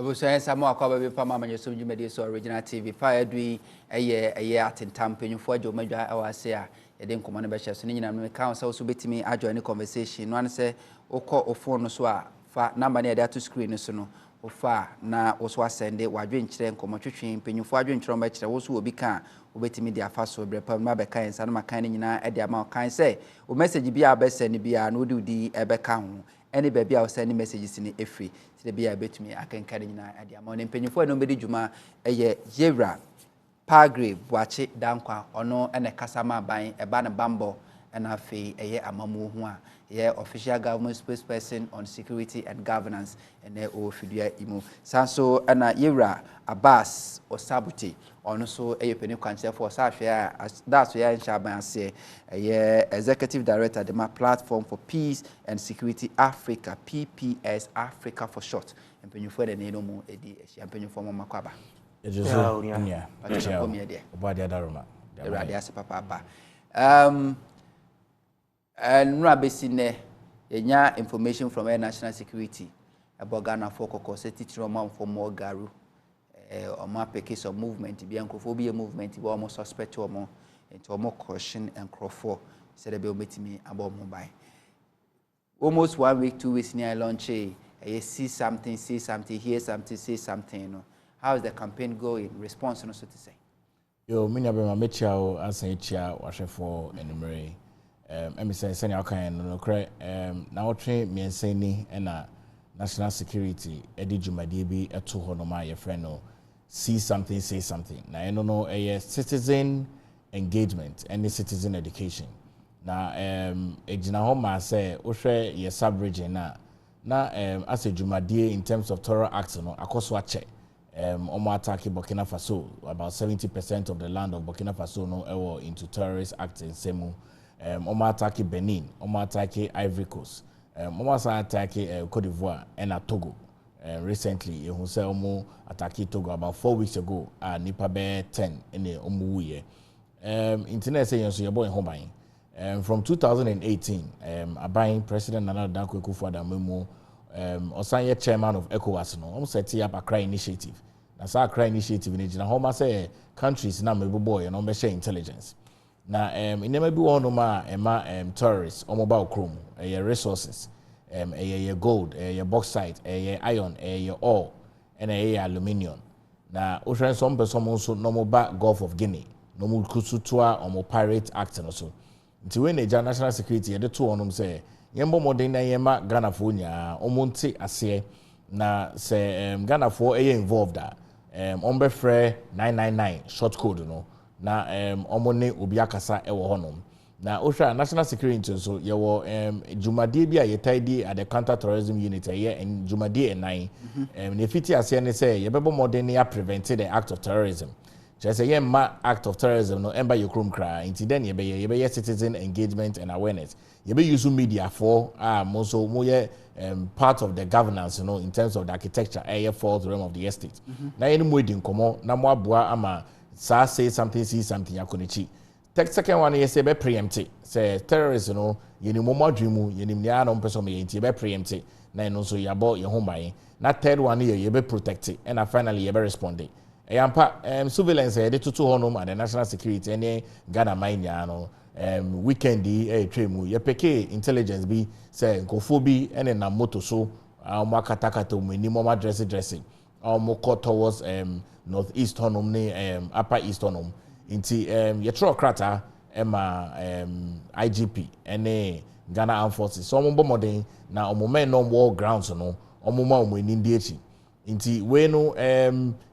Abusuan Samuel Akwa be pama Amanyosem Dwumadi so original TV fire dui eye atentam penyufo adwo madwa awase a yede nkomo ne be hye so ne nyina no ka so betimi adjoin conversation no an se okọ ofo no so a fa number ne yede to screen no so no ofa na wo so asende wadwenkyere nkomo twetwen penyufo adwenkyere ma kyere wo so obi ka obetimi dia fa so brepa ma be kan sa no makan ne nyina e dia ma kan se o message bia abesene bia no udi ebe ka ho any baby I was sending messages in a free to the beer bet me I can carry at the morning penny for nobody juma a yera Palgrave watch it Danquah or no and a Casama buying a banner bambo and a fee a year amamu official government spokesperson on security and governance and their Fidia Imu Sanso and a yera Abass Osabutey also a penny council for Safia as that's where in Shaban say a executive director the platform for peace and security Africa PPS Africa for short and penny for the no more a penny for Makwaba. And Rabesine enya information from Air National Security about Ghana for Kokoseti Roman for more Garu or my case of movement, be ancophobia movement, be almost suspect or more into more caution and crowd said a bill meeting me about mobile. Almost 1 week, 2 weeks near launch see something, hear something, say something. How is the campaign going? Response, no so to say. Yo, many of them met you as a chair, washer for enumerate. Emi say send your kind no cry na otwe me nsani na national security edi dwumadi bi eto ho no ma ye friend no see something say something na eno no citizen engagement and citizen education na ejina ho ma say ohwe ye sub region na as a dwumadi in terms of terror act no akoso ache omo attack Burkina Faso about 70% of the land of Burkina Faso no ewo into terrorist acts in semu Omo attack Benin, Omo attack Ivory Coast, Omo attack Cote d'Ivoire and Togo. Recently, you say Omo attack Togo about 4 weeks ago. Nipa be 10 in the Omo wuye. Internet say you boy home from 2018. Abayin President Nana Danquah Kufuor memo. Osanye chairman of ECOWAS no. Omo set up Accra initiative. That's Accra initiative in Nigeria. Home say countries na mebo boy and Omo share intelligence. Na inema bi won no ma tourists o mobile chrome resources gold bauxite iron ore and aluminium na o hwen some person so no ba Gulf of Guinea no mu kusutua o mo pirate act no so nti we na national security ye de to onum say yembo modern na yema Ghana fo nya o mo nti ase na say Ghana fo involved on be frɛ 999 short code no na omone obi akasa ewo honom na ohwa national security so ye wo dwumade bi a yetaidi at the counter terrorism unit and dwumade enan ne fiti ase ne say ye bebo modern ya prevent the act of terrorism just say ye ma act of terrorism no emba yekrom kra inti den ye be citizen engagement and awareness ye be use media for so mo ye part of the governance, you know, in terms of the architecture fourth realm of the estate na ye no mo di nkomo na mo aboa ama say something, see something, yakonichi. Take second one, you say be preempted. Say terrorists, you know, you need more dream, you need no person me be preempted. Na no so you about your home buying. Na third one here, you be protected. And finally you be responding. Yampa surveillance they to honum and the national security any Ghana mine ya no weekendi tremu. You peke intelligence be say nkofobi and na moto so mo katakata mo ni mo dressing. Mo towards northeast honum ne upper east honum inti yetro krata IGP ene Ghana Armed Forces so mo modern na omo men no war grounds no omo ma omo ni ndi echi inti we no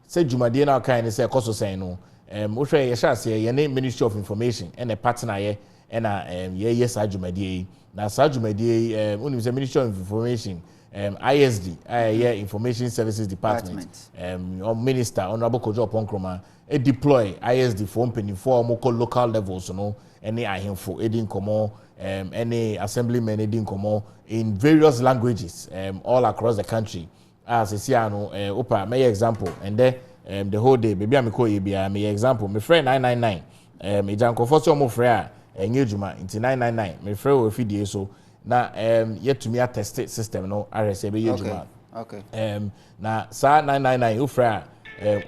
say dwumade na kan say koso sen no wo hwe ye sha se ye ne Ministry of Information ene partner ye ena ye sa dwumade na sa dwumade unim say Ministry of Information ISD Information Services Department Minister Honorable Kojo Ponkroma deploy ISD for company for local levels no any ahemfo edin komo any assemblymen edin komo in various languages all across the country as no opa my example and then the whole day baby amiko ye bia my example my friend 999 e janko for so mo frɛ a enyejuma into 999 my friend we fidie so na yet to me a test system no RSA be yejuma Okay. Na sa 999 ufra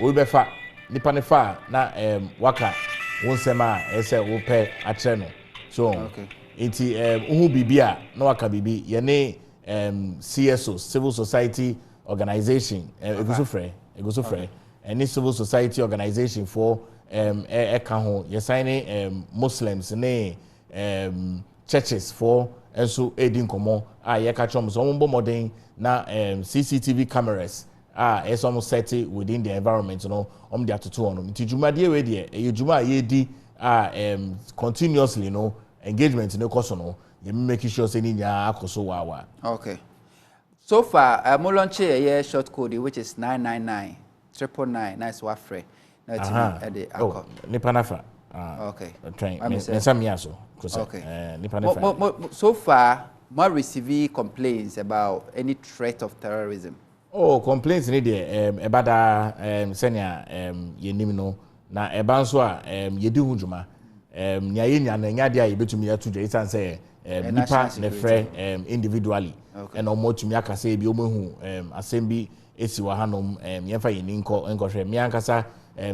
we be fa nipa ne fa na waka wonsema ese wo pe akere no so okay. Iti uhu bibia na waka bibi ye ne CSO civil society organization eguso frɛ any civil society organization for eka ho ye sign Muslims ne churches for enso edin komo ye ka chom so mo modern na CCTV cameras is almost set within the environment you know the atoto on nti dwumade we de e dwuma ye di continuously you know engagement in the course no you make sure say ni nya akoso wa. Okay. So far mo launch a short code which is 999 999 nice wa free na ti the akọ nipa nafa okay train me so okay nipa nafa so far more receive complaints about any threat of terrorism. Oh, complaints ni de ebada senior yenim no na eba nso a yedi hudwuma nya yenya na nya de a yebetumi atu isan say nipa ne frɛ individually and omotumi akasa bi omehu assembly esi wa hanom yemfa yeni nkɔhwɛ me ankasa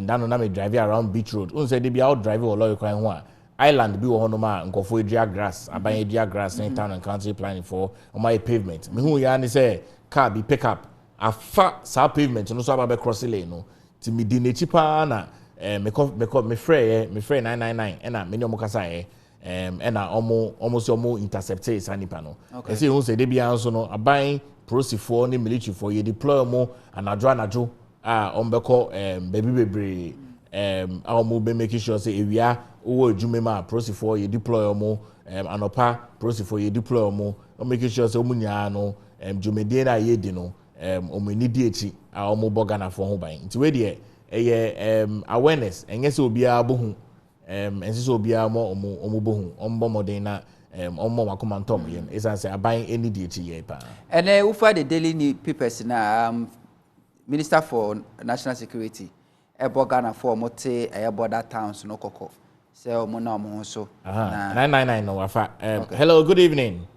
dano na me drive around beach road unse de bi out drive all kwan ho a island bi wo honom a nkɔfo edua grass aban edua grass in town and country planning for on my pavement me hu ya ne say car bi pick up afa sa pavement no so aba cross lane no ti mi di nechi pa na me frɛ 999 ena me nyomo kasa ena omo intercept sa nipa no e say hu say de bia nso no aban prosifo ne military for ye deploy mo anadwo ombeko baby bebre omo be make sure say ewia owo adwuma ma prosifo ye deploy mo anopa prosifo ye deploy mo o make sure say omo nya no dwumedie na ye di no omeni di echi a omo boga na fo ho ban nti we de awareness enye se obia bohu ense se obia mo omo bohu ombo modern na omo makoma ntom yen esan se aban eni di echi ye pa ene ufa the daily papers na Minister for National Security boga na fo mote border towns no kokko se omo na omo so na 999 no wafa hello good evening.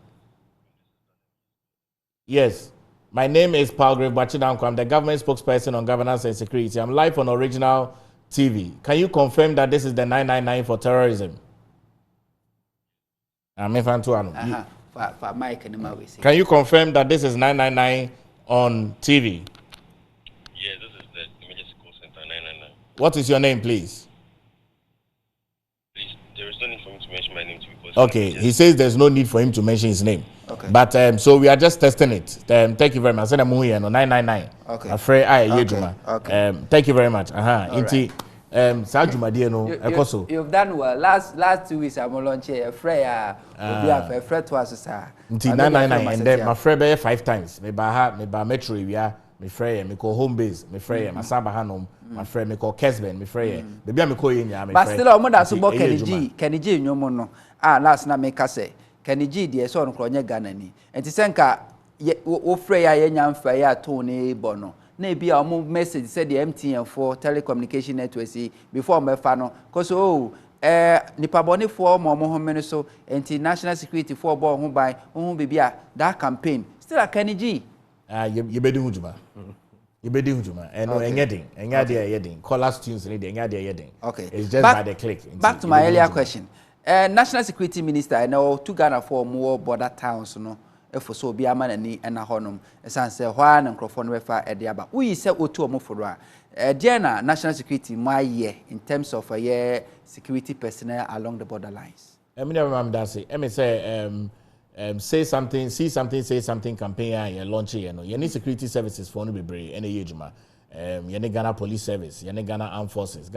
Yes. My name is Palgrave. I'm the government spokesperson on governance and security. I'm live on Original TV. Can you confirm that this is the 999 for terrorism? Can you confirm that this is 999 on TV? Yes, this is the emergency call center 999. What is your name, please? Please, there is no need for him to mention my name to be posted. Okay, he says there's no need for him to mention his name. Okay. But so we are just testing it. Thank you very much. Send a movie no 999. Okay. Afraid Okay. Thank you very much. Inti sa dwumade no ekoso. You've done well. Last 2 weeks I'm launch a free obi a free to us sir. Inti 999 and then my free be 5 times. Me ba metro area, me free me call home base, me free Masaba Hanom, my free me call Kesben, me free. Baby I me call yenya me free. But still omo da so bo Kenny G nyomo no. Last na make say Kenny G de so no kronye Ghana ni. Enti senka wo frɛ ya yenya mfa ya to ne bono. Na e bia omo message said the MTN for telecommunication network see before me fa no cause nipa bone for mo ho me so enti national security for bo ho ban ho bibia that campaign still a Kenny G. You be doing hujuma. You be doing hujuma. No enya de yeding. Callers tunes ni de enya de yeding. Okay. It's just by the click. Back to my earlier question. National Security Minister, I know to Ghana for more border towns, no. If so be a man and a honum, as I say, one and Crawford Refa at the Abba. We say O2 Mofora. Diana, National Security, my year, in terms of a year security personnel along the border lines. I mean, I'm dancing. Let me say, say something, see something, say something campaign, you launch it, you need security services for no be brave, any age, yene Ghana Police Service, yene Ghana Armed Forces,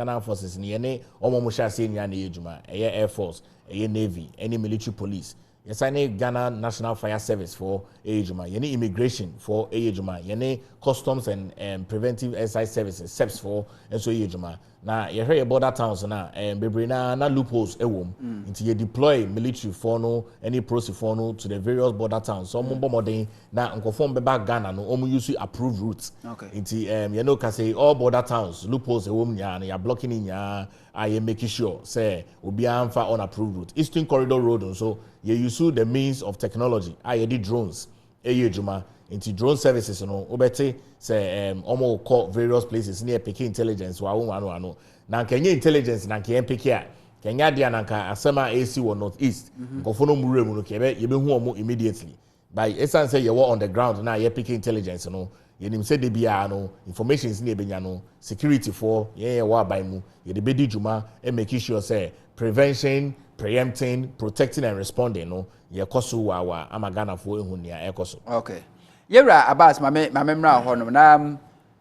ni yene omo musha se nya na ejuma, Air Force, Navy, any military police. Yes, I need Ghana National Fire Service for ejuma, yene immigration for ejuma, yene customs and preventive exercise services, SEPS for and so ejuma. Na you hear border towns na bebre na loopholes ewom until you deploy military for no any prosi for no to the various border towns so mo modern na nkofom be back Ghana no omo use approved routes until you know can say all border towns loopholes ewom nya na you blocking nya you making sure say obi amfa unapproved route Eastern Corridor Road so you use the means of technology you did drones juma into drone services no obete say almost call various places near picking intelligence wa wano na kenye intelligence na kenye pick Kenya dia nanka asema AC or northeast nkofono mure mu no kebe yebehu omo immediately by essence say you were on the ground na ye pick intelligence no yenim say de bia no information is na ebenya no security for ye wa by mu ye de bedi juma and make sure say prevention, preempting, protecting and responding no ye koso wa amagana for ehu nia ekoso. Okay, yera Abass mama mra ho no na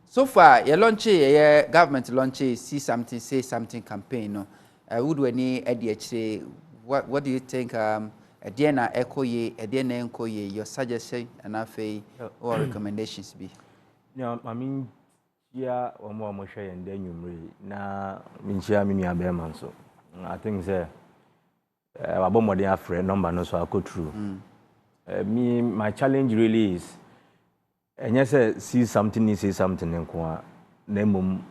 so far ye launch ye government launch see something say something campaign no. Would any idea? What do you think? Ediana Ekoye, Ediana Enkoye, your suggestion and or recommendations be? No, I mean, yeah, or more Moshe and then you na Minchia Mini Aberman. So I think there a bomb of the friend number no so I go through. Me, my challenge really is, and yes, see something, say something, and name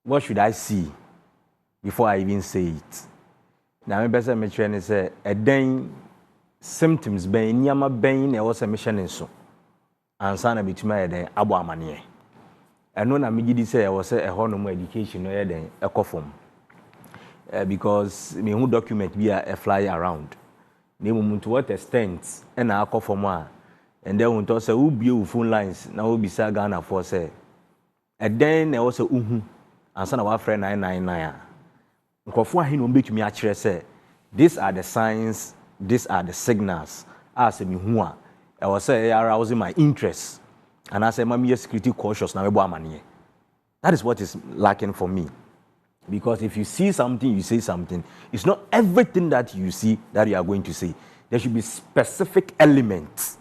what should I see? Before I even say it. Now, my best mention is a then symptoms being Yama Bain, was a mission in so. And son of it, my then Abu Amanyosem. And when I immediately say I was a honor education or then a coffin. Because me who document be a fly around. Name to what extent and I call for more. And then when to say who be phone lines now will be Sagana for say. And then there was a and son of our friend 999. These are the signs, these are the signals. As a mihua, I was say arousing my interest, and I say, "Mammy, security cautious now." That is what is lacking for me, because if you see something, you say something. It's not everything that you see that you are going to say. There should be specific elements.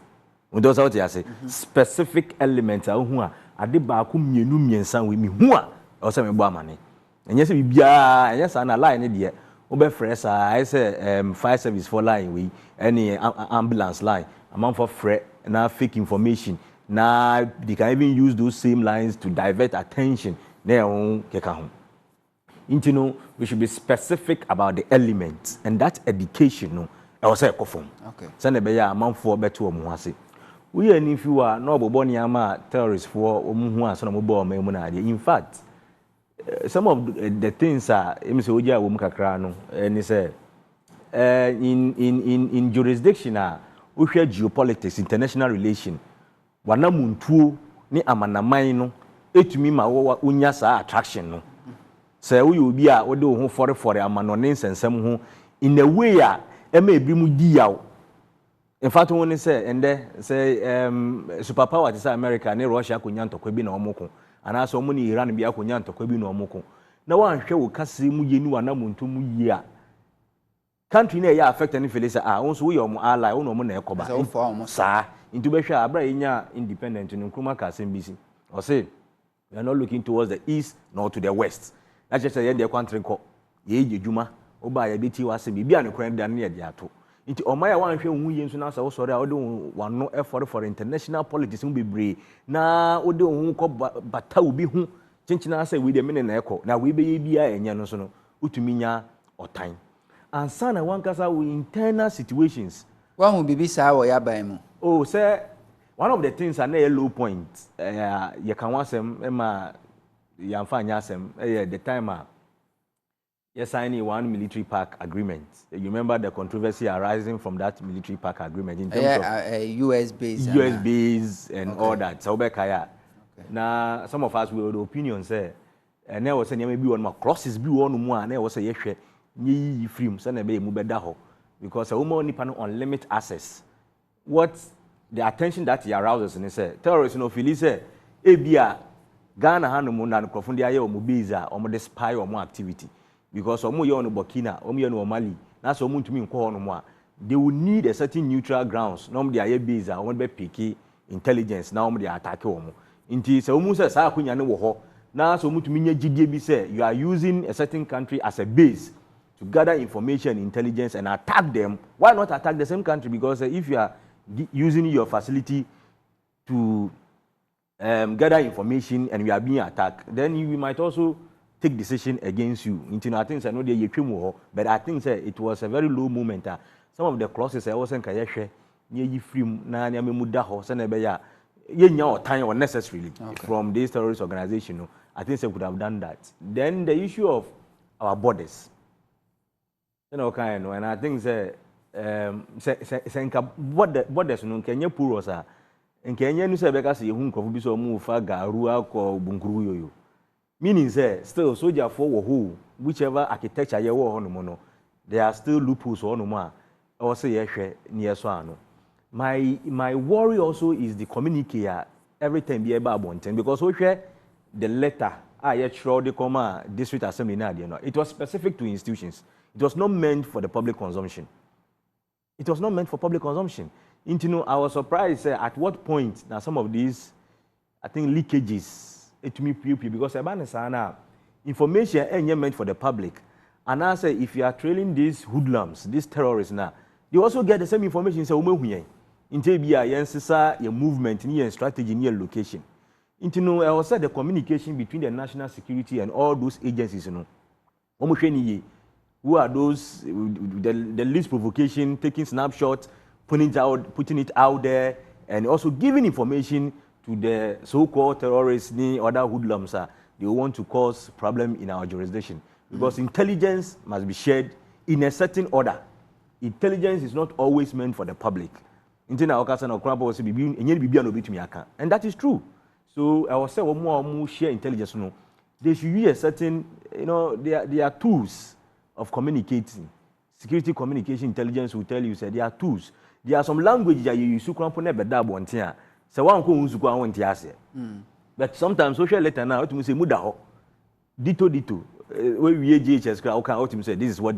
When those out here say specific elements, I did back mienu miensan with me. I was saying, "Mammy." And yes, we be yes, and a line there. Obe fresh, I say fire service for line we any ambulance line. Amount for fret now fake information. Now they can even use those same lines to divert attention. There on kekahum. You know, we should be specific about the elements, and that education. No, I was say kofum. Okay. Send a beya amount for better omuhase. We and if you are no boboni ama terrorists for omuhua so no bo me in fact. Some of the things are MCOJ wom kakra no and say in jurisdiction we share geopolitics, international relation wana muntu ni amanaman no etumi ma wo unya sa attraction no say we obi a wo de wo ho for amanone nsensem ho in a way a ema ebi mu di yaw. In fact won say and say superpower to say America ne Russia konya ntokwa bi na omoko and as someone in Iran be a conyan to Quebi no Moko. No one shall Cassi Muyenu and Namuntu Muya. Country near affect any Felicia, also we are ally, no Monaco, sir, into Besha, Abrainia independent in Nkrumah Casim or say, we are not looking towards the east nor to the west. That's just a year country called Ye Juma, or by a BT was a baby and a friend near the Ato. Into Omaya one show who now so sorry, I don't want no effort for international politics will be brave. Now, we don't but tell be who Chinchina say with a minute echo. Now we be a Yanosono, Utuminya or time. And son, I want us with internal situations. One will be sour yabaimo. Oh, sir, one of the things are near low point. You can want them, Emma Yamfanyasem, the timer. Yes, signing one military park agreement. You remember the controversy arising from that military park agreement in terms of US base, and all that. So now some of us will the opinion say, and there was a maybe one more crosses be one more, and there was a yes, ye free, send a baby mubedaho, because a woman nipan unlimited access. What the attention that he arouses and he said, terrorists no feel say, Abia Ghana Hanumun and Profundia or Mubiza or more spy or more activity. Because omo yo no Burkina, omo yo no Mali, na so omo ntumi nko ho no mo a they will need a certain neutral grounds. No they are base a omo be pick intelligence na omo dey attack omo. Nti se omo se sa akunya ne wo ho na so omo tumi nya gidie bi say you are using a certain country as a base to gather information, intelligence and attack them. Why not attack the same country? Because if you are using your facility to gather information and we are being attacked, then you might also take decision against you. I think I know but I think it was a very low moment. Some of the clauses I wasn't near you free na near mudaho senebeya yenya or time unnecessarily from this terrorist organization. No, I think they could have done that. Then the issue of our borders. You know, kind of, and I think borders no Kenya poor osa. In Kenya no say because you hunko bi so mu fa garu akọ bunkuru yoyo. Meaning say still soldier for who whichever architecture you wo no no. There are still loopholes or no more. Or say yehwe near so ano. My worry also is the communique every time be about bonten because we share the letter the comma district assembly na no. It was specific to institutions. It was not meant for the public consumption. It was not meant for public consumption. I was surprised at what point now some of these I think leakages it me because information ain't meant for the public. And I say if you are trailing these hoodlums, these terrorists now, they also get the same information say your movement, your strategy, your location. I was said the communication between the national security and all those agencies, who are those the least provocation, taking snapshots, putting it out there, and also giving information to the so-called terrorists, other hoodlums, they want to cause problem in our jurisdiction. Because intelligence must be shared in a certain order. Intelligence is not always meant for the public. And that is true. So I was saying, more share intelligence. No, they should use a certain, there are tools of communicating. Security communication intelligence will tell you, say there are tools. There are some languages that you use to but sometimes social letter now, you say mudaho, dito. We GHS can say this is what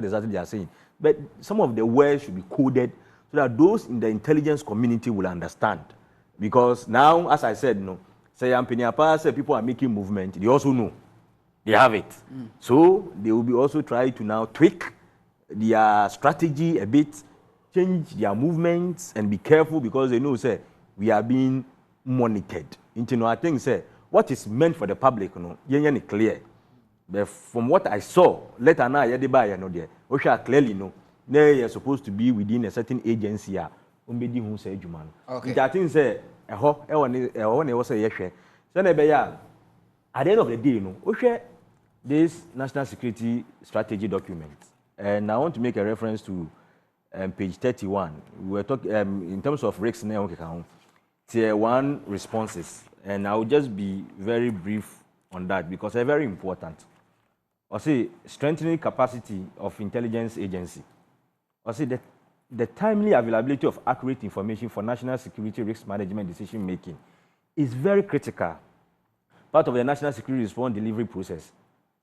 exactly they are saying. But some of the words should be coded so that those in the intelligence community will understand. Because now, as I said, say people are making movement, they also know. They have it. So they will be also trying to now tweak their strategy a bit, change their movements and be careful because they know say we are being monitored. I think say what is meant for the public, clear. But from what I saw, later now, we shall clearly know they are supposed to be within a certain agency. Okay. I think say at the end of the day, we share this national security strategy document, and I want to make a reference to page 31. We were talking in terms of risks now. Tier 1 responses, and I will just be very brief on that because they're very important. I see strengthening capacity of intelligence agency. I see the timely availability of accurate information for national security risk management decision making is very critical. Part of the national security response delivery process.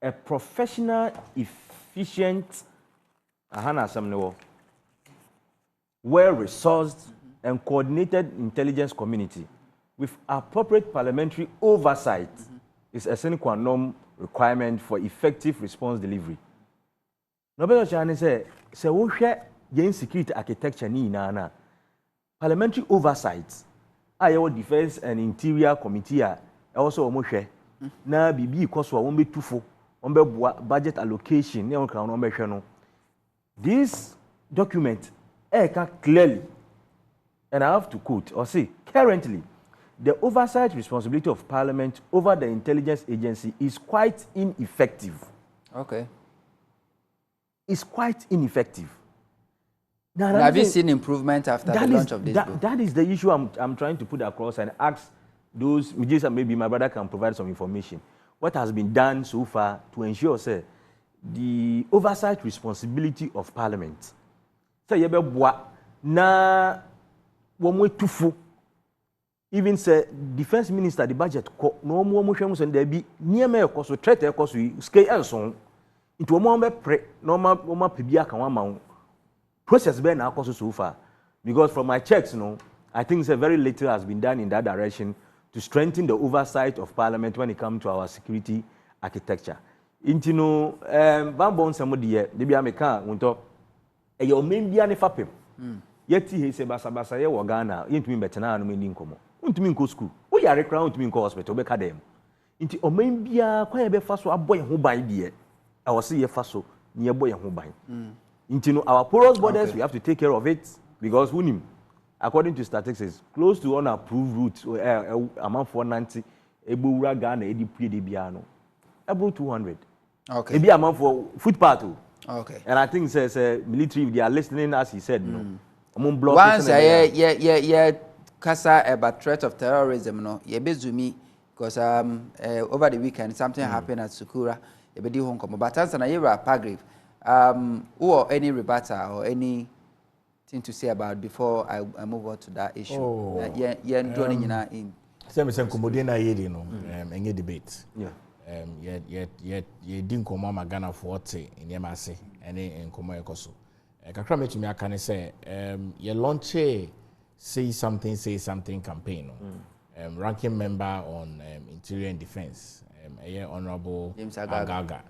A professional, efficient, well-resourced and coordinated intelligence community with appropriate parliamentary oversight is a sine qua non requirement for effective response delivery. Nobel Chani say we share security architecture ni na parliamentary oversight. Our defense and interior committee also omo share na bibi koso won be tufo on be budget allocation ne on kan on be hwe no. This document clearly, and I have to quote or say currently the oversight responsibility of Parliament over the intelligence agency is quite ineffective. Okay. It's quite ineffective. Now, have you seen improvement after the launch of this book? That is the issue I'm trying to put across and ask those, maybe my brother can provide some information. What has been done so far to ensure, say, the oversight responsibility of Parliament? Say, na wamwe tufu. Even say defense minister the budget no more motion say there be near me so threat scale and so into more pre normal pebia kan one process be na so far because from my checks I think very little has been done in that direction to strengthen the oversight of Parliament when it comes to our security architecture. Intino bambon samodi de bia meka wonto e yo membia ne fapem yeti he se basa ye wo Ghana yentumi betena no meni nkomo untumi nko school wo yare kra untumi nko hospital be ka dem nti oman bia kwa ye be fa so aboy ho ban de e wo se ye fa so ne ye boy ho ban nti no our porous borders we have to take care of it because unim, according to statistics, close to unapproved routes, amount 490, Ebu Ghana, Edipiano, about 200. Okay. Maybe amount for footpath. Okay. And I think says military, they are listening as he said, no. Among Once yeah, kasa about threat of terrorism, no, ye bezumi because over the weekend something happened at Sukura. Ye be di home come, but answer na yera Palgrave. Or any rebuttal or any thing to say about before I move on to that issue. Oh, yeah, drawing in. Same comedian na yedi no, any debate. Yeah. Ye didn't come on Ghana for in Yamase, any in Komo Ekoso. Kakra me to me akane say, ye launch say something campaign. Ranking member on Interior and Defense, Honorable James Agaga.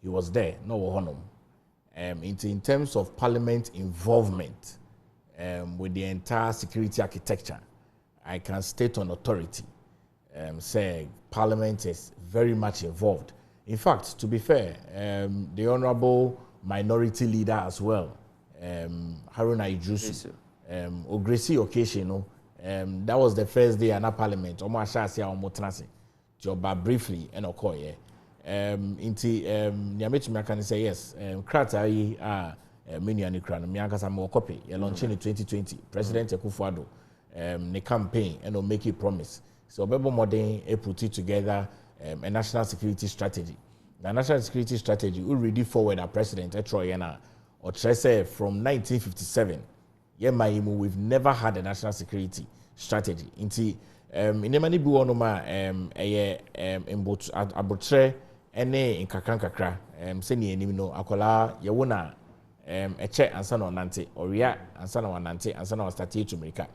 He was there, no honum. In terms of Parliament involvement with the entire security architecture, I can state on authority, say Parliament is very much involved. In fact, to be fair, the Honorable Minority Leader as well, Haruna Idrisu, Ogresi occasion, that was the first day in our Parliament. Omo ashasi a omo transe. Joba briefly and okoye. Inti Niamechi can say yes. Krata yi menu ani kra no miankasa mo copy. Ye launch in 2020. President Akufo-Addo the campaign and make a promise. So Bebo Modern put it together a national security strategy. The national security strategy will ready forward our president Troyena or Trese from 1957. We've never had a national security strategy. Inti in many bi wonoma abotre ene nkakra se ne anim no akola ye wona eche ansa na nante oria ansa na nante ansa na start to America.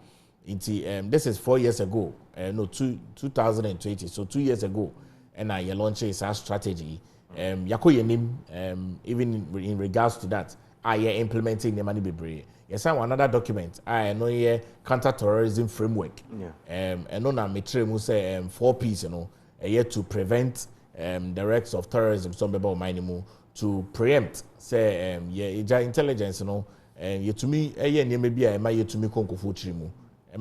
Inti this is 4 years ago, 2020, so 2 years ago, and I launched our strategy. Yako yenim, even in regards to that, I implementing the money bebre. Yes, I another document. I know ye counter-terrorism framework. Yeah. And on a metre mu say 4 P's, you know, yet to prevent the risks of terrorism. Some people minimum to preempt. Say intelligence, you know, ye to me, maybe I might to me konkufu trimu. In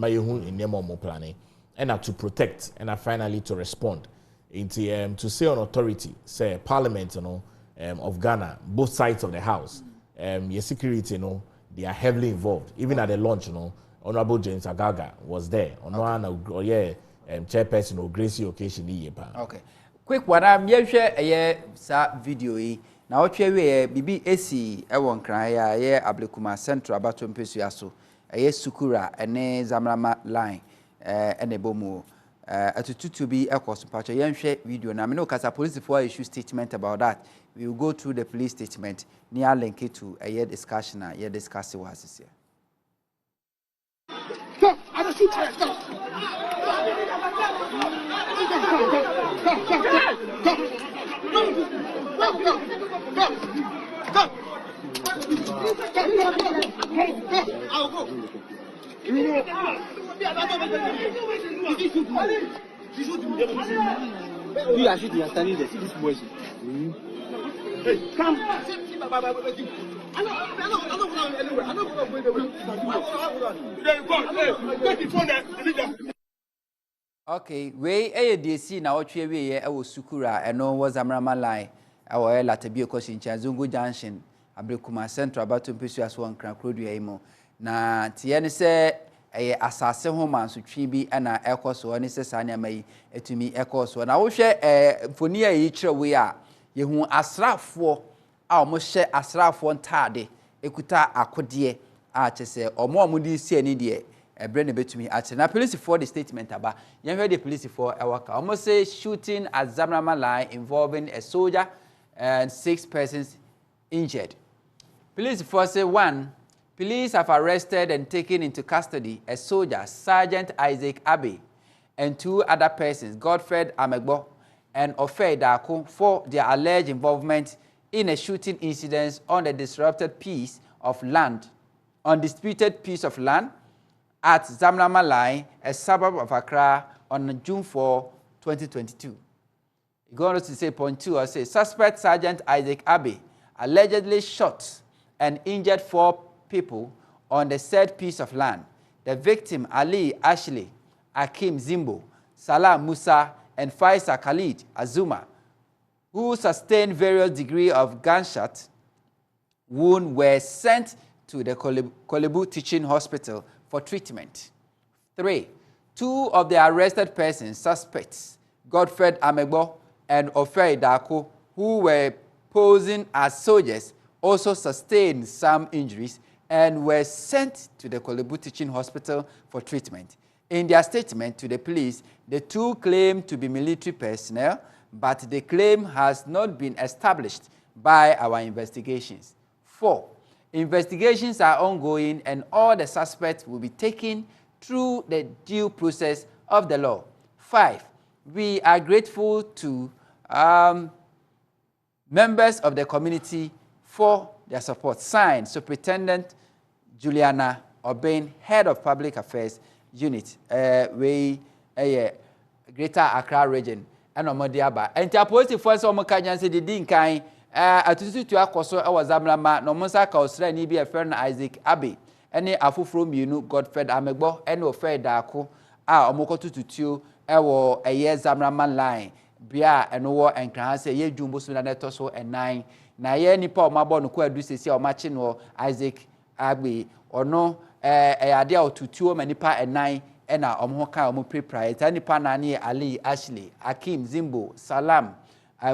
planning, and to protect, and finally to respond. To say on authority, say Parliament, you know, of Ghana, both sides of the house, your security, you know, they are heavily involved. Even at the launch, you know, Honorable James Agaga was there. Chairperson of Gracie occasion. Okay. Quick one, I'm here sa video. Now, Bibi AC, I won't cry, Ablekuma Central about to impress Sukura ene Zamrama line ene bomu to be a course patch share video na me no kasa police for issue statement about that. We will go through the police statement near link it to a discussion a discuss was this here. Stop! I don't shoot her. Stop! I'll go. You are sitting and standing there. See this boy. Hey, come. I'm not anywhere. I'm not going anywhere. Okay, we ADC na otwe we Sukura eno was Amrama line our Latabio Kosin Zungu Junction Ablekuma Central about to pursue as one Krakodu emo na tiene se asase homa so twi bi na ekoso oni se sanya mai etumi ekoso na wo hwe foni a yi kire we a ye hu asrafo a omo hye asrafo ntade ekuta akode a chese omo di si ani de ebre ne betumi ate na police for the statement aba yen hwe the police for ewaka omo say shooting at Zamrama line involving a soldier and 6 persons injured. Police force say 1. Police have arrested and taken into custody a soldier, Sergeant Isaac Abass, and 2 other persons, Godfrey Amegbo and Ofe Dako, for their alleged involvement in a shooting incident on the disputed piece of land at Zamrama line, a suburb of Accra, on June 4, 2022. He goes on to say, point 2, I say, suspect Sergeant Isaac Abass allegedly shot and injured 4 people on the said piece of land. The victim, Ali Ashley Akim Zimbo, Salah Musa, and Faisal Khalid Azuma, who sustained various degrees of gunshot wound, were sent to the Kolebu Teaching Hospital for treatment. 3. 2 of the arrested persons, suspects, Godfred Amegbo and Ofei Dako, who were posing as soldiers, also sustained some injuries and were sent to the Kolebu Teaching Hospital for treatment. In their statement to the police, the 2 claimed to be military personnel, but the claim has not been established by our investigations. 4. Investigations are ongoing and all the suspects will be taken through the due process of the law. 5. We are grateful to members of the community for their support. Signed, Superintendent Juliana Obain, Head of Public Affairs Unit, Greater Accra Region, and Omodiaba. And the police force of Mokajan said the Dinkai, atutu to akoso e wazamlama no monsa ka osra ni bi e friend Isaac Abbey ene afoforo mienu Godfred Amegbo ene Ofei Dako a omokotututuo e wo eye zamlama line bia eno wo enkran se ye dwumbo so na neto so enan na ye nipa omabo no ko adu sesi a omache no Isaac Abbey ono ade a otutuo manipa enan ena omho kan omo prepare ta nipa na ne Ali Ashley Akim Zimbo Salam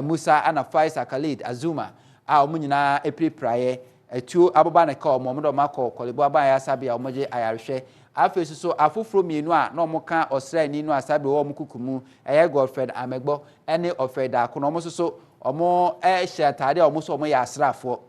Musa and Faisal Khalid Azuma omunyina epripraye etu aboba na ka omodo mako Kolebu abaya sabi omoje ayarhwe afesu so afoforo mienu a na omoka osrani nu asabi wo omukukumu eye Godfred Amegbo ene Ofei Dako no omoso omo shetade omoso omo ya asrafo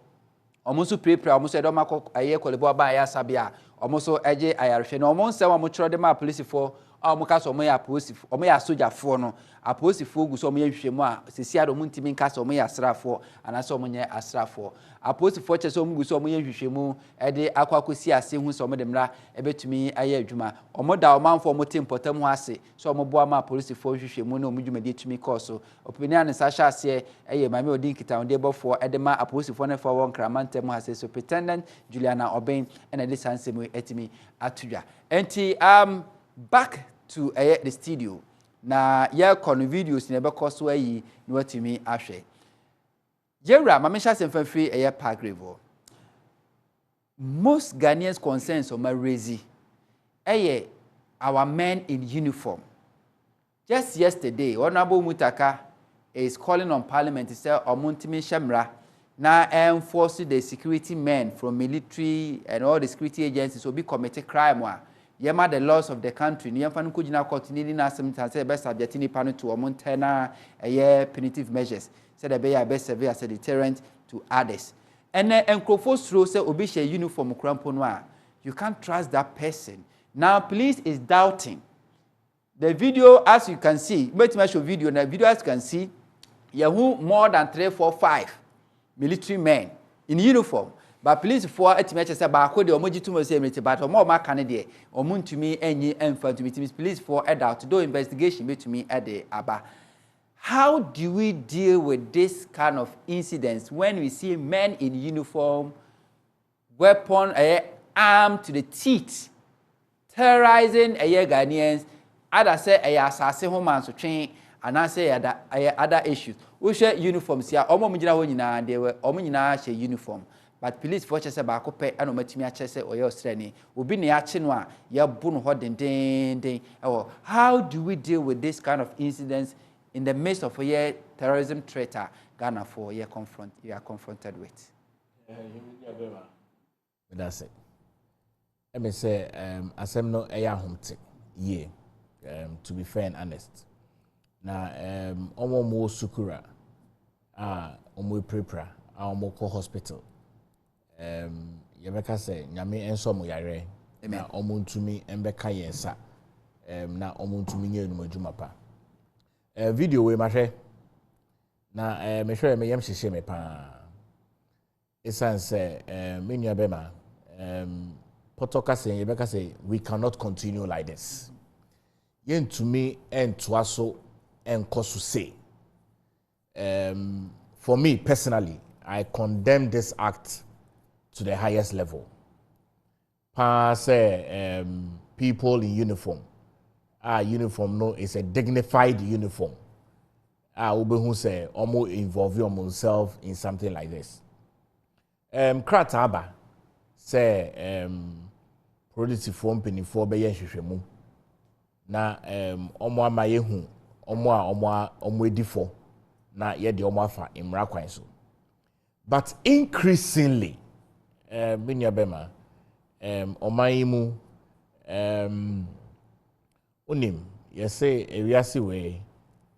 omoso prepare omoso edo mako eye Kolebu abaya sabi a omoso eje ayarhwe no omo nsem omo chiro de ma police for omoka so omo ya police omo ya soldier for no aposifo gu so omo ya hwehwemu a sesi ado muntimi nka so omo ya asrafo anaso omo nye asrafo aposifo che so omo gu so omo ya hwehwemu ede akwakosi ase hu so omo de mra ebetumi aye adwuma omo da omanfo omo tempotam ho ase so omo boa ma aposifo hwehwemu na omo dwumadi tumi koso opini an sasha ase eye mame odin kita onde bofo ede ma aposifo ne fo won kramantem ho ase Superintendent Juliana Obain ene de sansemu etimi atudwa enti back to the studio na ye kono videos ne be koso ayi no watimi ahwe Jewra mamesha semfafri Palgrave most Ghanaians concerns on my raising our men in uniform. Just yesterday Honorable Mutaka is calling on Parliament to say omuntimi shemra na enforce the security men from military and all the security agencies will be committed crime yema the laws of the country ni yemfa nko gina court ni na asem say be subject ni pano to omontena punitive measures said the be serve as a deterrent to others and enkrofo stro say obi share uniform krampo no a you can't trust that person. Now police is doubting the video. As you can see, let me show video. Now video as you can see you more than 3, 4, 5 military men in uniform. But police for etimeche say ba ko de omoji tumo say military but omo ma kan de omuntumi enyi emfa to meet police for adult to do investigation betumi ade aba. How do we deal with this kind of incidents when we see men in uniform, weapon armed to the teeth, terrorizing Ghanaians? Others say asase ho man so twen and I say other issues. We share uniforms here. Omo mujina ho nyina they were omo nyina share uniform. But police for chese ba ko pe ano matimi a chese oye ostrani obi ne ya che no a ya bu no ho den. How do we deal with this kind of incidents in the midst of a terrorism threat Ghana for you are confronted with? That's it. Let me say asem no eya homte ye to be fair and honest. Na omo mo sukura omo prepare omo ko hospital yebeka say nyame enso mo yare na omo ntumi embeka yensa na omo ntumi nye enum adwuma pa video we mahwe na me hwe me yam hyehye me pa esan say me nua be ma potoka say yebeka say we cannot continue like this yentumi entoa so enkoso say for me personally I condemn this act to the highest level. say people in uniform. Uniform no is a dignified uniform. Who say almost involve themselves in something like this. Krataba say productive form penny for be hwehwemu. Na omo amayehu omo edifo na ye de omo afa imra kwan so. But increasingly Bema Omayimu Unim, say ewiase we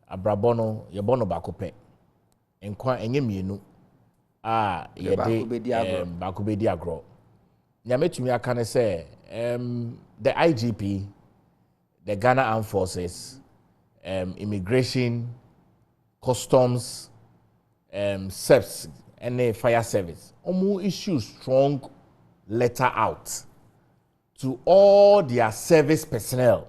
abrabono yebono bakope enkwa enye mienu yede bakobedi agro. Nyametumi aka ne say the IGP, the Ghana Armed Forces, immigration, customs, SEPS, and the fire service almost issue strong letter out to all their service personnel.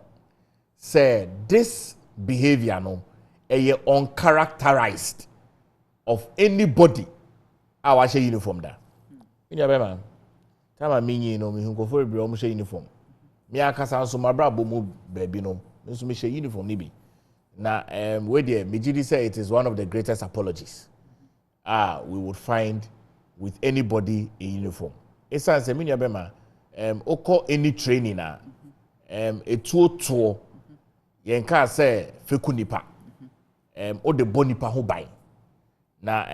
Say this behavior no uncharacterized of anybody our uniform da. Man. Time I mean you know me who go for a uniform. Me akasa so my brabo mu baby no. Me so me share uniform ni bi. Na where there Mijidi say it is one of the greatest apologies we would find with anybody in uniform. Esa se me bema oko any training na etuo yenka say feku nipa o de bonipa ho bai. Na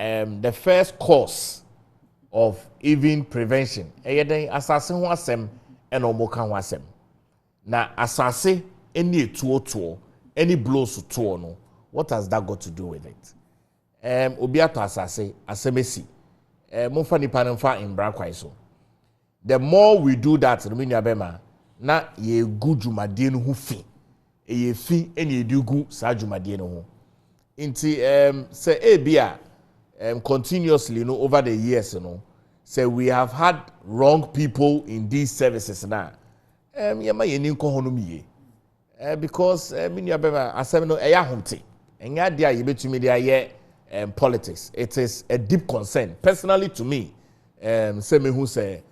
the first course of even prevention eyeden asase ho asem and omoka ho asem. Na asase any etuo any blows to no, what has that got to do with it? Obiato asase asemesi monfa nipa nfa imbra kwai so. The more we do that Rumini Bema na ye good jumadie no hu fi ye fi eni edugu sa jumadie no ho inti say ebia continuously no over the years no say we have had wrong people in these services na yema ye ni nko hono miye because mini abema asem no eya homte enya dia ye betumi dia ye politics. It is a deep concern personally to me. Say me who say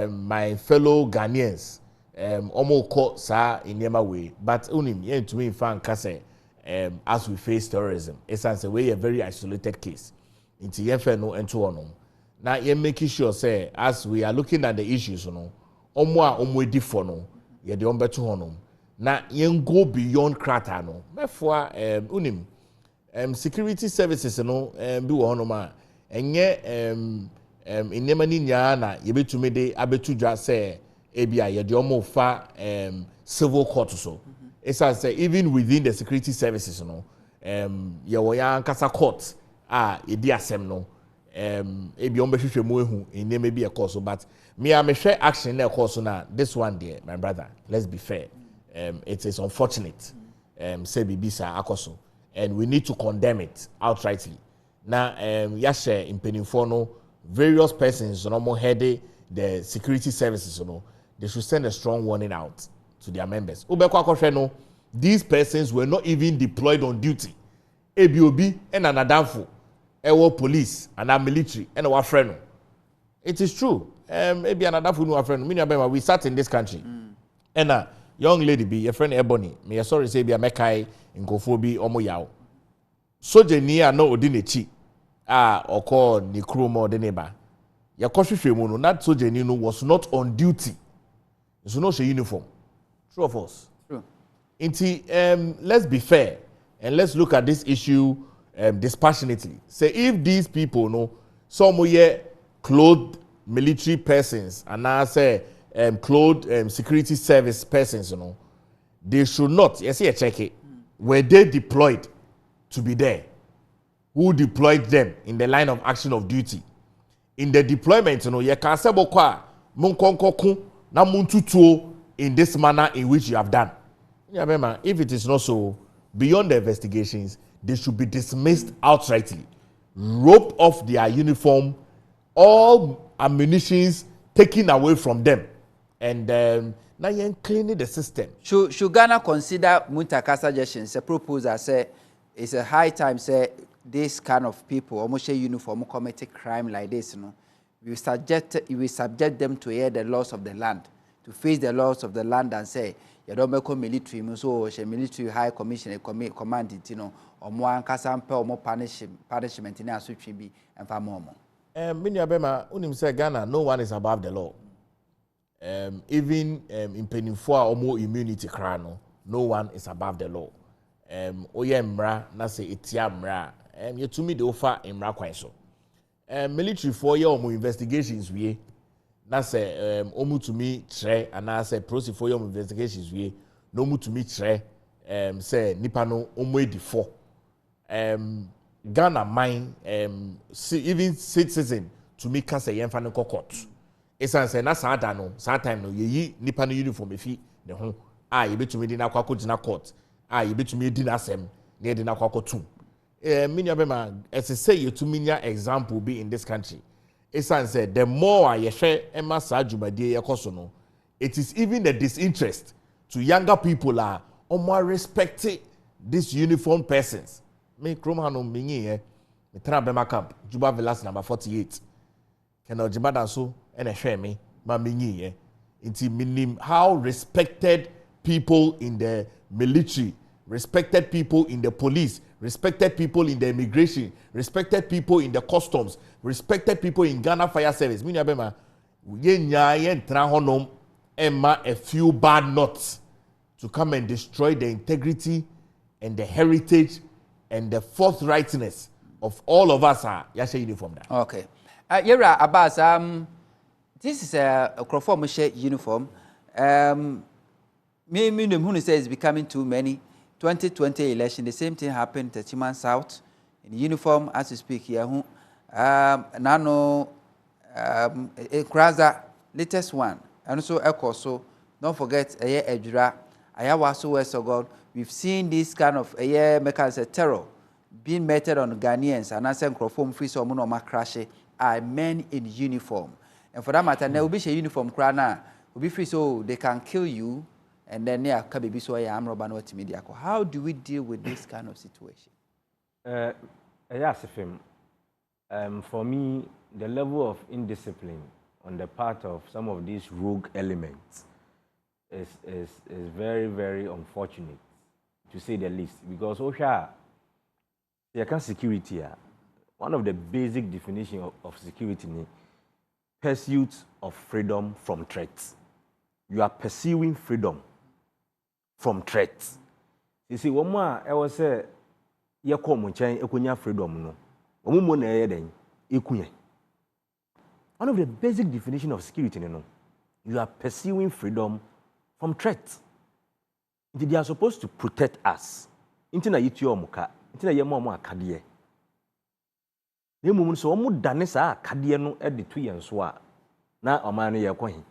my fellow Ghanaians omo ko sa inyema way, but unim ye to me fan kase as we face terrorism it's a way a very isolated case into yefe no ento ono na ye making sure say as we are looking at the issues no omo edifo no ye de ombeto hono na yen go beyond krata no mefua unim security services no bi wo hono ma enye inema ni nya na ye betumi de abetudwa say ebia ye de omo fa civil court so it's as even within the security services no ye wo ya nkasa court e di asem no ebi ombe hwehwe mu ehu inema bi e course but me am hwe action na course na this one there my brother let's be fair it is unfortunate say bibisa akoso and we need to condemn it outrightly. Now, yashe impenifo no various persons no more heading the security services no they should send a strong warning out to their members. Ubekwa kohwe no these persons were not even deployed on duty. ABOB and anadamfo ewo police and our military and our friend. It is true. Maybe anadamfo no our friend. We sat in this country. And a young lady be your friend Ebony. Me sorry say be a mekai Nkofobi omo yawo soje ni no odinechi oko ni krumo odeneba ya kohwehwe mu no that soje ni no was not on duty so no she uniform true of us true inti let's be fair and let's look at this issue dispassionately. Say if these people no some clothed military persons and now say clothed security service persons you know they should not yes here check it. Were they deployed to be there? Who deployed them in the line of action of duty? In the deployment, you know, ye can say bokwa munkonkoku na muntutuo in this manner in which you have done. If it is not so, beyond the investigations, they should be dismissed outrightly, roped off their uniform, all ammunitions taken away from them, and now you're cleaning the system. Should Ghana consider Muntaka suggestions? A proposal say it's a high time say this kind of people almost a uniform commit crime like this, you know, we subject them to hear the laws of the land to face the laws of the land and say you don't make military so she military high commission command it or more ankasa mpe or more punishment in asutwi bi emfa mo Minya bema unim say Ghana no one is above the law. Even in penifua or more immunity crano, no one is above the law. Oye mra na say etia mra you to me the offer mra kwan so. Military for your investigations we na say omu to me tre and I say proceed for your investigations we no mu to me tre say nipa no omu edifo. Ghana mine even citizen to me can say yemfa no court. Esan say na saa da no saa time no yeyi nipa no uniform efi ne ho ye betumi di na kwako gina court ye betumi di na asem na di na kwako tu minya be ma say you to minya example be in this country. Esan say the more ye hwe ema saa dwumadie yekoso no, it is even the disinterest to younger people are more respecting these uniformed persons. Me krom hano minyi me tra bema camp Juba Villas number 48 Kenel Jibada so ene hwe me ma minyi inti minim how respected people in the military, respected people in the police, respected people in the immigration, respected people in the customs, respected people in Ghana Fire Service. Minya bema ye nya ye ntra honom emma a few bad nuts to come and destroy the integrity and the heritage and the forthrightness of all of us are yasha uniform da. Okay. Yera Abass, this is a Crawford uniform. Me who says it's becoming too many. 2020 election, the same thing happened at Chiman South in uniform as we speak here. Nano Kraza, latest one, and also Echo. So don't forget a year Ejura, Ayawaso West of God. We've seen this kind of a year mechanism terror being meted on Ghanaians and answering Crawford free so mono crashe are men in uniform. And for that matter, there will be a uniform crana will be free so they can kill you and then yeah, can be so I'm Robano media. How do we deal with this kind of situation? Yes, for me, the level of indiscipline on the part of some of these rogue elements is very, very unfortunate, to say the least, because OSHA, security, one of the basic definitions of security is pursuit of freedom from threats. You are pursuing freedom from threats. You see, one more I was say, you come and change freedom no. One of the basic definitions of security, you are pursuing freedom from threats. They are supposed to protect us. Intina yitu omuka, intina yemo omu akadie. Ne mumu so omu dane saa akadie no e de to yenso a na omanu ye kwan.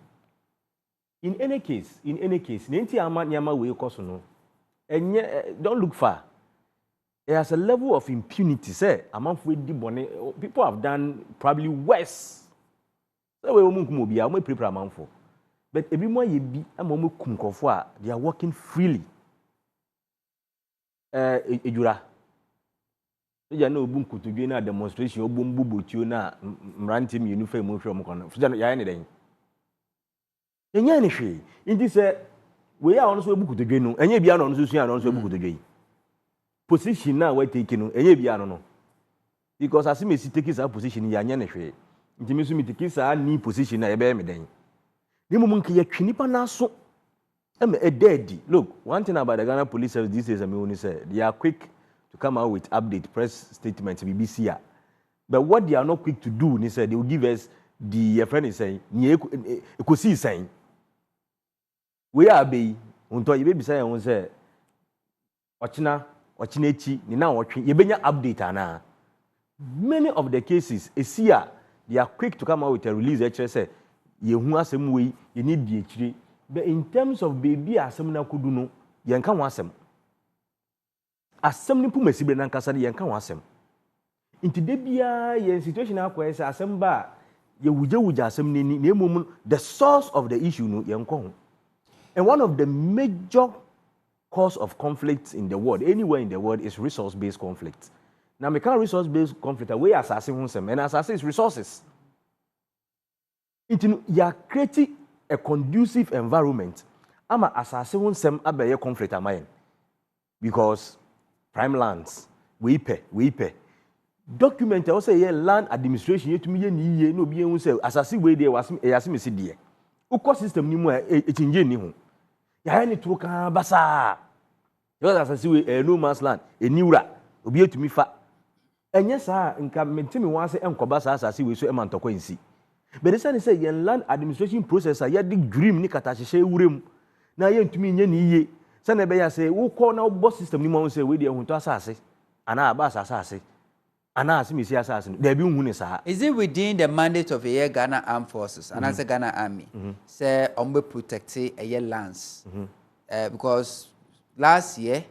In any case, nenti ama nyama we koso no. Enye don't look far. There is a level of impunity. Say, people have done probably worse. So we omu prepare amanfo. But everyone you be amomu kumkofo they are working freely. Ejura. You know bunku to do na demonstration obumbu botuo na mrante mi uniform mo hwe mo kono. So ya ne den. Enya ne hwe. Inti say we are on so buku to dwe no. Enya bia no so sua no so buku to dwe. Position now we take no enye bia no because as me take this position ya nya ne hwe nti me so me take sa ni position na ye be me den ni mum nke ye twinipa na so am e dead. Look, one thing about the Ghana police service these days I mean say they are quick to come out with update press statements BBC here, but what they are not quick to do ni say they will give us the friend is saying ni ekosi saying we are be unto ye be say won say ochina Wachinechi, Nina watching, you bring update ana. Many of the cases, they are quick to come out with a release. Actually, say, you want some way, you need DHD. But in terms of baby, as some na could no, you can't want some. As some nipu mesibre na kasani, you can't want some. Into debia, your situation now quite as some bar, you wuja some ni the source of the issue no, you can't. And one of the major cause of conflicts in the world, anywhere in the world, is resource-based conflict. Now, we can't resource-based conflict, we assassin and assassin is resources. You are creating a conducive environment ama asase won sem abeye conflict amayen because prime lands we pay document I say land administration yetumi ye ni ye no bi ehun say asase we dey yasime si de ukọ system ni mu e change ni ho ya ni to kan basa yo asase we no man's land eniwura obi etumi fa enye saa nka mentimi wan say enkoba saa asase we so e mantokwa nsi but they say yen land administration process ya dig dream ni katahye wurem na ye ntumi nye ni ye say na be ya say ukọ na bo system ni mu say we dey ehun to asase ana Abass asase ana asimisi asase there be hu ni saa. Is it within the mandate of a Ghana Armed Forces and as a Ghana Army say ombe protect a lands because last year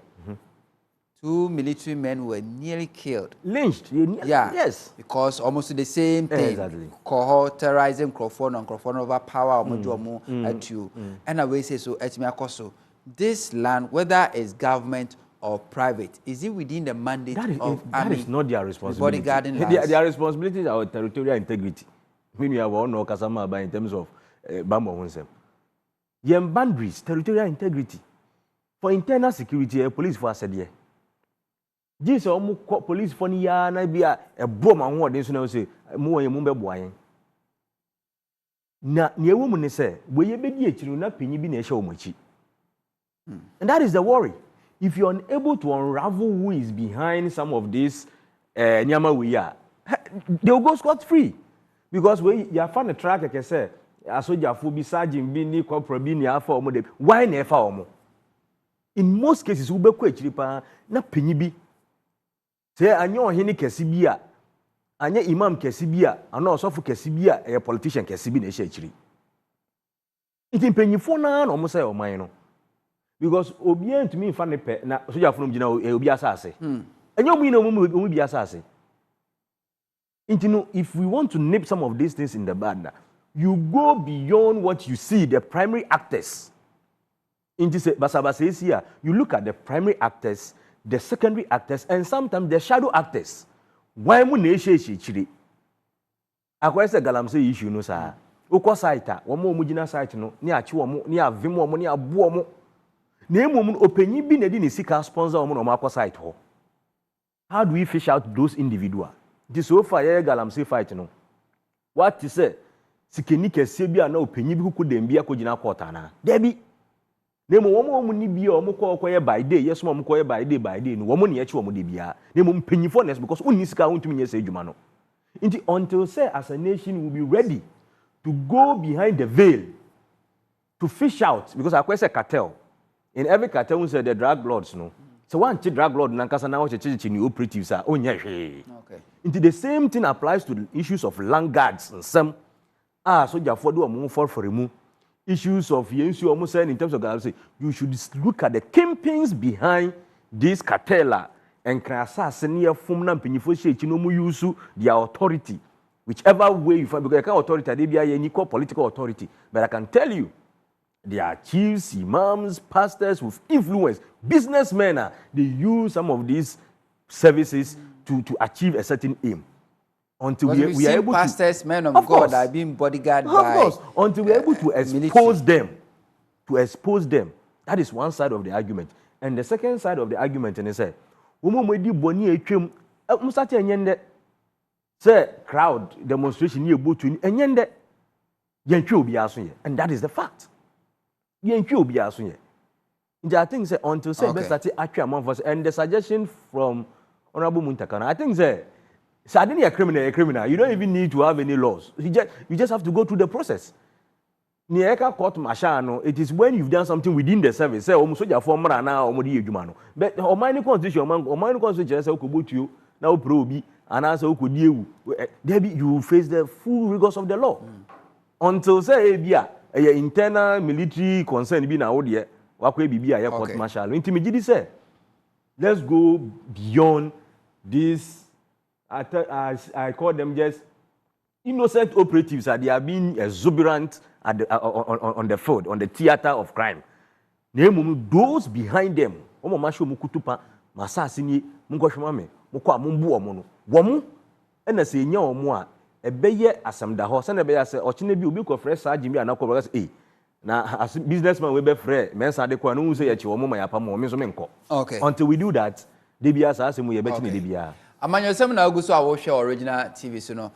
2 military men were nearly killed, lynched. Yes, because almost the same thing. Exactly. Cohort terrorizing Crawford over power at you and away say so etimi akoso this land whether it's government or private, is it within the mandate of that army? is not their responsibility. Bodyguarding lands. Their responsibilities are territorial integrity. Meaning you have no kasama in terms of Bambo Hunsem. Yem boundaries, territorial integrity. For internal security, police for said here. This police for niya na bia a bomb and what they say more mumbe boy. Na near woman say, we ye be chiru na pinyi bi na esha omochi. And that is the worry. If you're unable to unravel who is behind some of this nyama we are, they'll go scot-free. Because we you find a track like I say, asoja fu bi sergeant bi ni corporal bi ni afa omo de why na efa omo. In most cases we be ko achiri pa na panyi bi. Say anyo ohini kesi bi a, anya imam kesi bi a, ana osofu kesi bi a, politician kesi bi na ehia achiri. Nti panyifo na omo say oman no. Because obien to me fan pe na soja from gina obi asase enyo mu ina omu bi asase. If we want to nip some of these things in the bud, you go beyond what you see the primary actors. Basabasa you look at the primary actors, the secondary actors, and sometimes the shadow actors. Why mu na chiri akwese galamse issue no sa ukọ site wo mu gina site no ni achi wo mu ni avim wo mu ni abu wo mu na emom opanyi bi na di ne sika sponsor wo no makọ site ho. How do we fish out those individuals? This so far ye galamse fight no what is say sikeni kese bi na opanyi bi kuku dem bi akogina court ana there bi na emom wo ni bi o mo kọ ye by day yes mo kọ ye by day no wo mo ne echi wo mo de bia na emom panyifo nes because unni sika wontumi nye se adwuma no. Until say as a nation will be ready to go behind the veil to fish out, because I say cartel. In every cartel, we say the drug lords, no. So one drug lord, nankasa na wache new operatives are okay. The same thing applies to the issues of land guards and some so you afford to move for remove issues of yensu almost saying in terms of say you should look at the kingpins behind this cartel. And can assassin near Fumna Pinifo no mu use their authority, whichever way you find, because authority, they be a equal political authority. But I can tell you, they are chiefs, imams, pastors with influence, businessmen. They use some of these services to achieve a certain aim. Until we are able pastors, to, men of God, are being bodyguarded by. Of course, until we are able to expose them. That is one side of the argument. And the second side of the argument, and they say, Umumedi boni etwem musate enyende say crowd demonstration ye botu enyende yentwe obi aso ye, and that is the fact. Yentwe obi aso ye. I think say until say best start atwa among us, and the suggestion from Honorable Muntakana, I think say suddenly a criminal, you don't even need to have any laws. You just have to go through the process. Nieka court mashano, it is when you've done something within the service. Say, soja for na omodi edwuma no. But omani constitution say okubutu you na oprobi and answer okudiewu. There you face the full rigors of the law. Until say bia internal military concern bi na wo de wakwe bibia ya court martial. Intimidity say let's go beyond this. I call them just innocent operatives. They are being exuberant at on the field, on the theater of crime. Those behind them, masho mukutupa, masasini, mungoshmame, mukwa mumbu omono. Wamu, ena se nya omwa, ebeye asamda ho, sana ebeye ase, ochine bi ubi ko fresh sa jimi anako bagas na as businessman we be free men sa de kwa no say ya chi wo mo ya pam me so me nko okay until we do that de bia sa asemu ye be chi ne de bia Amanyosem na aguso a wo hwe original TV so no